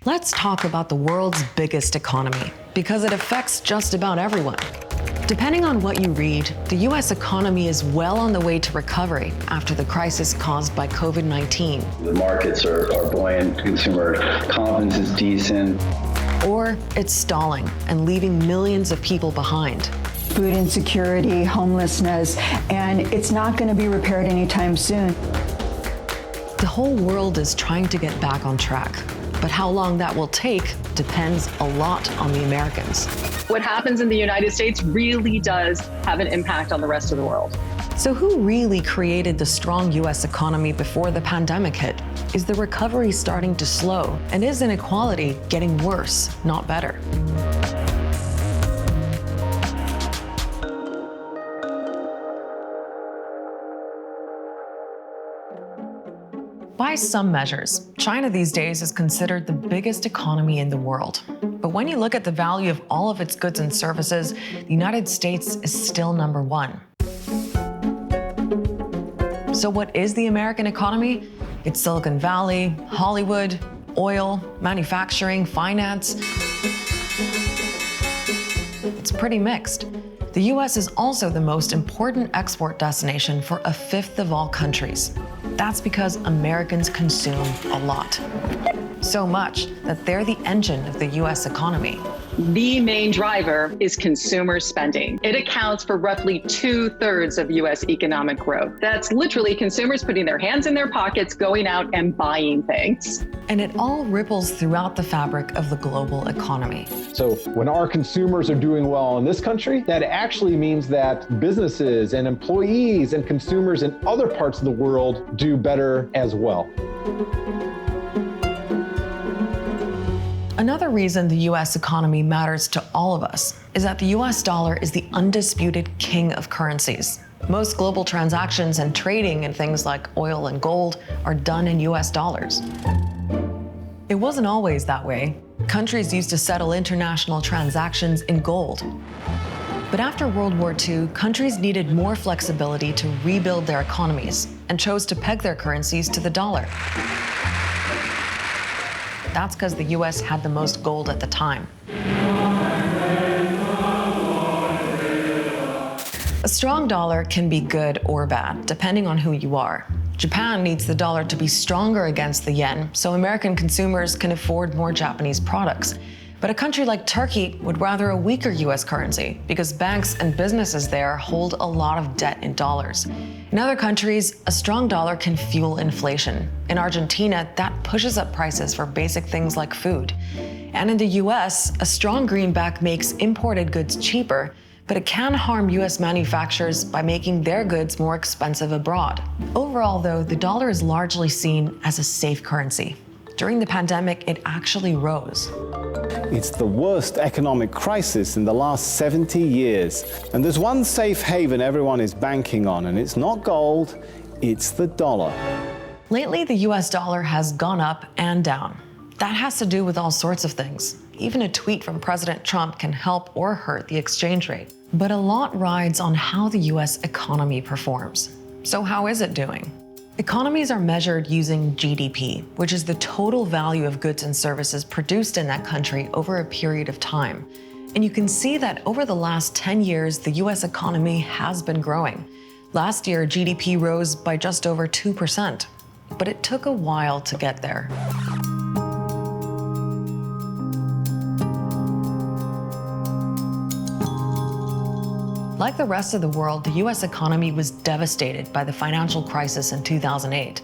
Let's talk about the world's biggest economy, because it affects just about everyone. Depending on what you read, the US economy is well on the way to recovery after the crisis caused by COVID-19. The markets are buoyant, consumer confidence is decent. Or it's stalling and leaving millions of people behind. Food insecurity, homelessness, and it's not going to be repaired anytime soon. The whole world is trying to get back on track, but how long that will take depends a lot on the Americans. What happens in the United States really does have an impact on the rest of the world. So who really created the strong US economy before the pandemic hit? Is the recovery starting to slow? And is inequality getting worse, not better? By some measures, China these days is considered the biggest economy in the world. But when you look at the value of all of its goods and services, the United States is still number one. So what is the American economy? It's Silicon Valley, Hollywood, oil, manufacturing, finance. It's pretty mixed. The US is also the most important export destination for a fifth of all countries. That's because Americans consume a lot. So much that they're the engine of the US economy. The main driver is consumer spending. It accounts for roughly 2/3 of US economic growth. That's literally consumers putting their hands in their pockets, going out and buying things. And it all ripples throughout the fabric of the global economy. So when our consumers are doing well in this country, that actually means that businesses and employees and consumers in other parts of the world do better as well. Another reason the US economy matters to all of us is that the US dollar is the undisputed king of currencies. Most global transactions and trading in things like oil and gold are done in US dollars. It wasn't always that way. Countries used to settle international transactions in gold. But after World War II, countries needed more flexibility to rebuild their economies and chose to peg their currencies to the dollar. That's because the US had the most gold at the time. A strong dollar can be good or bad, depending on who you are. Japan needs the dollar to be stronger against the yen, so American consumers can afford more Japanese products. But a country like Turkey would rather a weaker US currency because banks and businesses there hold a lot of debt in dollars. In other countries, a strong dollar can fuel inflation. In Argentina, that pushes up prices for basic things like food. And in the US, a strong greenback makes imported goods cheaper, but it can harm US manufacturers by making their goods more expensive abroad. Overall, though, the dollar is largely seen as a safe currency. During the pandemic, it actually rose. It's the worst economic crisis in the last 70 years. And there's one safe haven everyone is banking on, and it's not gold, it's the dollar. Lately, the US dollar has gone up and down. That has to do with all sorts of things. Even a tweet from President Trump can help or hurt the exchange rate. But a lot rides on how the US economy performs. So how is it doing? Economies are measured using GDP, which is the total value of goods and services produced in that country over a period of time. And you can see that over the last 10 years, the US economy has been growing. Last year, GDP rose by just over 2%, but it took a while to get there. Like the rest of the world, the US economy was devastated by the financial crisis in 2008.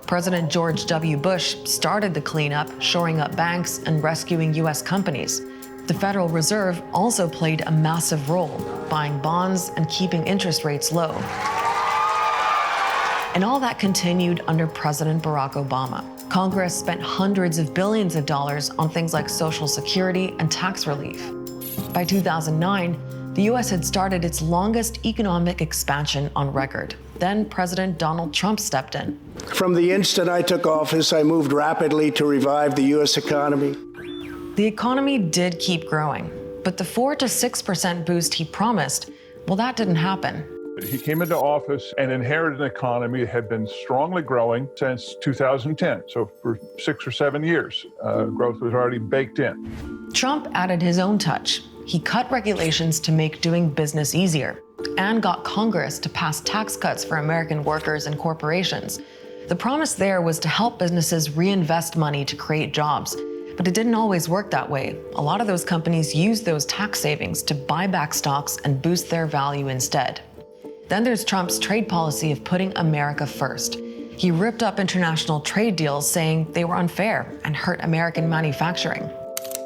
President George W. Bush started the cleanup, shoring up banks and rescuing US companies. The Federal Reserve also played a massive role, buying bonds and keeping interest rates low. And all that continued under President Barack Obama. Congress spent hundreds of billions of dollars on things like Social Security and tax relief. By 2009, the US had started its longest economic expansion on record. Then President Donald Trump stepped in. From the instant I took office, I moved rapidly to revive the US economy. The economy did keep growing, but the 4 to 6% boost he promised, well, that didn't happen. He came into office and inherited an economy that had been strongly growing since 2010. So for 6 or 7 years, growth was already baked in. Trump added his own touch. He cut regulations to make doing business easier and got Congress to pass tax cuts for American workers and corporations. The promise there was to help businesses reinvest money to create jobs. But it didn't always work that way. A lot of those companies used those tax savings to buy back stocks and boost their value instead. Then there's Trump's trade policy of putting America first. He ripped up international trade deals saying they were unfair and hurt American manufacturing.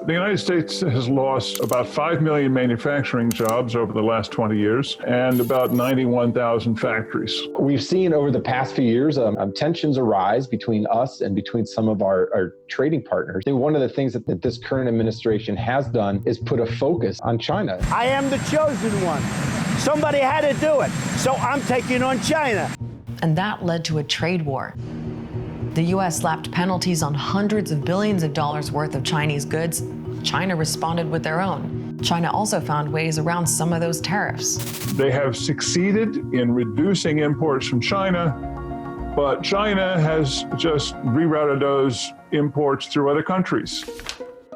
The United States has lost about 5 million manufacturing jobs over the last 20 years and about 91,000 factories. We've seen over the past few years tensions arise between us and between some of our trading partners. I think one of the things that this current administration has done is put a focus on China. I am the chosen one. Somebody had to do it, so I'm taking on China. And that led to a trade war. The US slapped penalties on hundreds of billions of dollars worth of Chinese goods. China responded with their own. China also found ways around some of those tariffs. They have succeeded in reducing imports from China, but China has just rerouted those imports through other countries.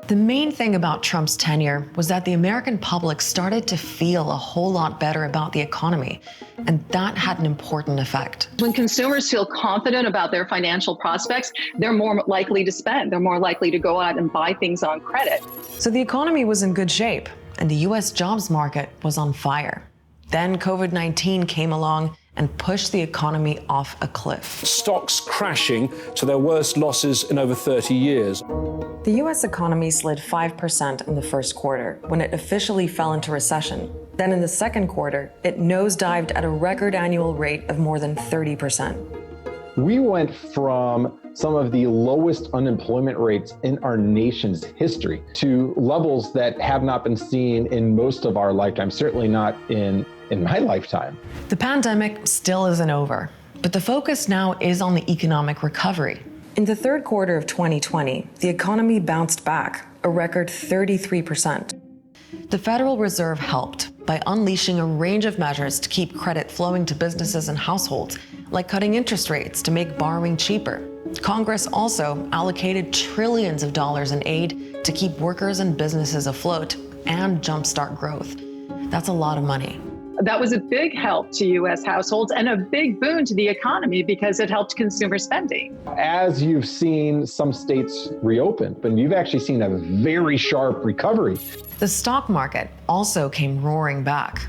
The main thing about Trump's tenure was that the American public started to feel a whole lot better about the economy, and that had an important effect. When consumers feel confident about their financial prospects, they're more likely to spend. They're more likely to go out and buy things on credit. So the economy was in good shape, and the US jobs market was on fire. Then COVID-19 came along and pushed the economy off a cliff. Stocks crashing to their worst losses in over 30 years. The US economy slid 5% in the first quarter when it officially fell into recession. Then in the second quarter, it nosedived at a record annual rate of more than 30%. We went from some of the lowest unemployment rates in our nation's history to levels that have not been seen in most of our lifetime, certainly not in my lifetime. The pandemic still isn't over, but the focus now is on the economic recovery. In the third quarter of 2020, the economy bounced back, a record 33%. The Federal Reserve helped by unleashing a range of measures to keep credit flowing to businesses and households, like cutting interest rates to make borrowing cheaper. Congress also allocated trillions of dollars in aid to keep workers and businesses afloat and jumpstart growth. That's a lot of money. That was a big help to U.S. households and a big boon to the economy because it helped consumer spending. As you've seen some states reopen, but you've actually seen a very sharp recovery. The stock market also came roaring back.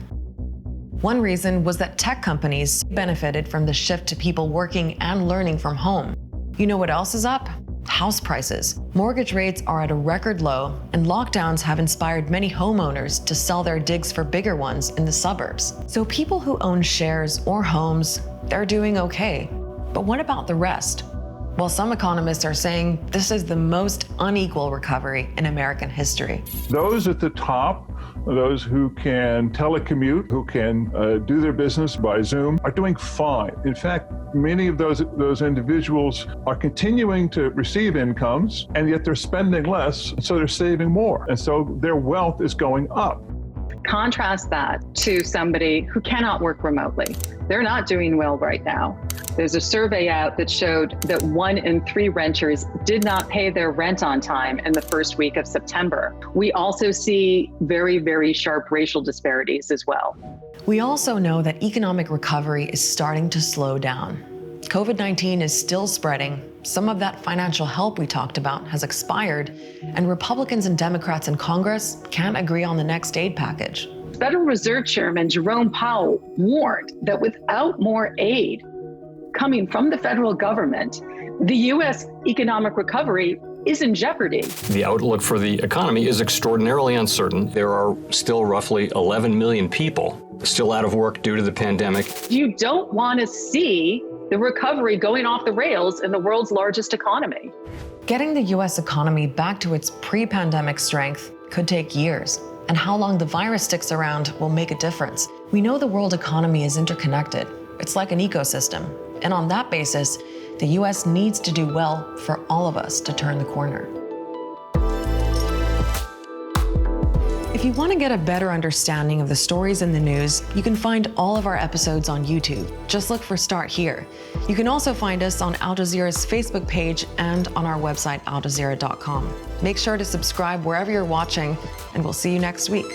One reason was that tech companies benefited from the shift to people working and learning from home. You know what else is up? House prices. Mortgage rates are at a record low, and lockdowns have inspired many homeowners to sell their digs for bigger ones in the suburbs. So people who own shares or homes, they're doing okay. But what about the rest? Well, some economists are saying this is the most unequal recovery in American history. Those at the top, those who can telecommute, who can do their business by Zoom, are doing fine. In fact, many of those individuals are continuing to receive incomes, and yet they're spending less, so they're saving more. And so their wealth is going up. Contrast that to somebody who cannot work remotely. They're not doing well right now. There's a survey out that showed that 1 in 3 renters did not pay their rent on time in the first week of September. We also see very, very sharp racial disparities as well. We also know that economic recovery is starting to slow down. COVID-19 is still spreading. Some of that financial help we talked about has expired, and Republicans and Democrats in Congress can't agree on the next aid package. Federal Reserve Chairman Jerome Powell warned that without more aid coming from the federal government, the U.S. economic recovery is in jeopardy. The outlook for the economy is extraordinarily uncertain. There are still roughly 11 million people still out of work due to the pandemic. You don't want to see the recovery going off the rails in the world's largest economy. Getting the U.S. economy back to its pre-pandemic strength could take years, and how long the virus sticks around will make a difference. We know the world economy is interconnected. It's like an ecosystem. And on that basis, the U.S. needs to do well for all of us to turn the corner. If If you want to get a better understanding of the stories in the news, you can find all of our episodes on YouTube. Just look for Start Here. You can also find us on Al Jazeera's Facebook page and on our website, aljazeera.com. Make sure to subscribe wherever you're watching, and we'll see you next week.